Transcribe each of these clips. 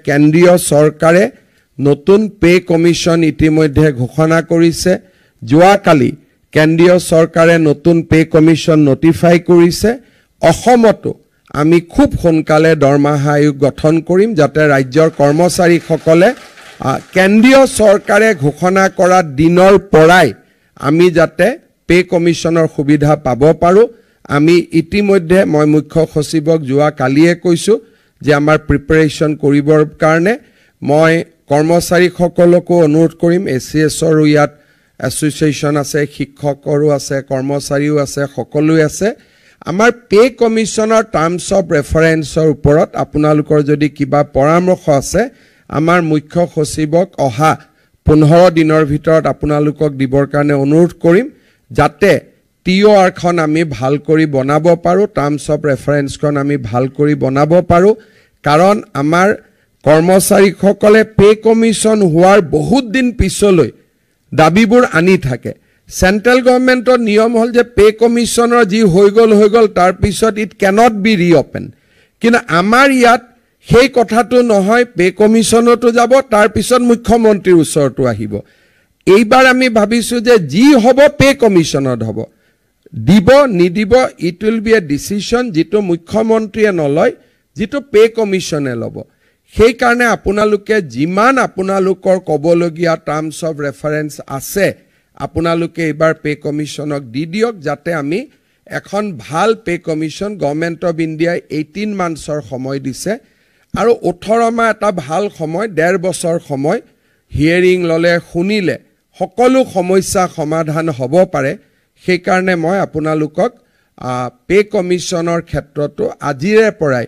কেন্দ্ৰীয় চৰকাৰে নতুন পে কমিশন ইতিমধ্যে ঘোষণা কৰিছে যোৱাকালি কেন্দ্ৰীয় চৰকাৰে নতুন পে কমিশন নটিফাই কৰিছে অসমতো আমি খুব সোনকালে দৰমহা আয়োগ গঠন কৰিম যাতে ৰাজ্যৰ কৰ্মচাৰীসকলে কেন্দ্ৰীয় চৰকাৰে ঘোষণা কৰা দিনৰ পৰাই আমি যাতে পে কমিশনৰ সুবিধা পাব পাৰো আমি ইতিমধ্যে মই মুখ্য সচিবক যোৱাকালিয়ে কৈছো যে আমাৰ প্ৰিপাৰেচন কৰিবৰ কাৰণে মই কৰ্মচাৰীসকলকো অনুৰোধ কৰিম এছিএছৰ ইয়াত এছ'চিয়েশ্যন আছে শিক্ষকৰো আছে কৰ্মচাৰীও আছে সকলোৱে আছে আমাৰ পে কমিশনৰ টাৰ্মছ অফ ৰেফাৰেন্সৰ ওপৰত আপোনালোকৰ যদি কিবা পৰামৰ্শ আছে আমাৰ মুখ্য সচিবক অহা 15 দিনৰ ভিতৰত আপোনালোকক দিবৰ কাৰণে অনুৰোধ কৰিম যাতে টিঅআৰ খন আমি ভাল কৰি বনাব পাৰো টাৰ্মছ অফ ৰেফাৰেন্স খন আমি ভাল কৰি বনাব পাৰো কাৰণ আমাৰ কৰ্মচাৰীসকলে পে কমিশন হোৱাৰ বহুত দিন পিছলৈ দাবীবোৰ আনি থাকে সেন্ট্ৰেল গভৰ্নমেন্টৰ নিয়ম হল যে পে কমিশনৰ যি হৈ গল তাৰ পিছত ইট ক্যানট বি ৰিঅপেন কিন্তু আমাৰ ইয়াত সেই কথাটো নহয় পে কমিশনতো যাব তাৰ পিছত মুখ্যমন্ত্ৰীৰ ওচৰতো আহিব এইবাৰ আমি ভাবিছো যে যি হ'ব পে কমিশনত হ'ব দিব নিদিব it will B a decision যেটো মুখ্যমন্ত্ৰীয়ে নলয় যেটো পে কমিশনে ল'ব সেই কাৰণে আপোনালোকে জিমান আপোনালোকৰ কবলগীয়া টাৰ্মছ অফ ৰেফাৰেন্স আছে আপোনালোকে এবাৰ পে কমিশনক দি দিয়ক যাতে আমি এখন ভাল pay commission government of India 18 মান্থছৰ সময় দিছে আৰু 18 মাহ এটা ভাল সময় 1.5 বছৰ সময় হিয়াৰিং ললে শুনিলে সকলো সমস্যা সমাধান হ'ব পাৰে সেই কাৰণে মই আপোনালোকক পে কমিশনৰ ক্ষেত্ৰটো আজিৰে পৰাই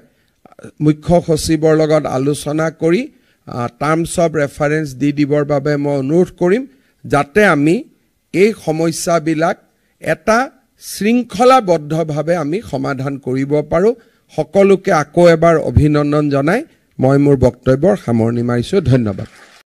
মুখ্য সচিবৰ লগত আলোচনা কৰি টাৰ্মছ অফ ৰেফাৰেন্স দি দিবৰ বাবে মই অনুৰোধ কৰিম যাতে আমি এই সমস্যাবিলাক এটা শৃংখলাবদ্ধভাৱে আমি সমাধান কৰিব পাৰো সকলোকে আকৌ এবাৰ অভিনন্দন জনাই মই মোৰ বক্তব্যৰ সামৰণি মাৰিছো ধন্যবাদ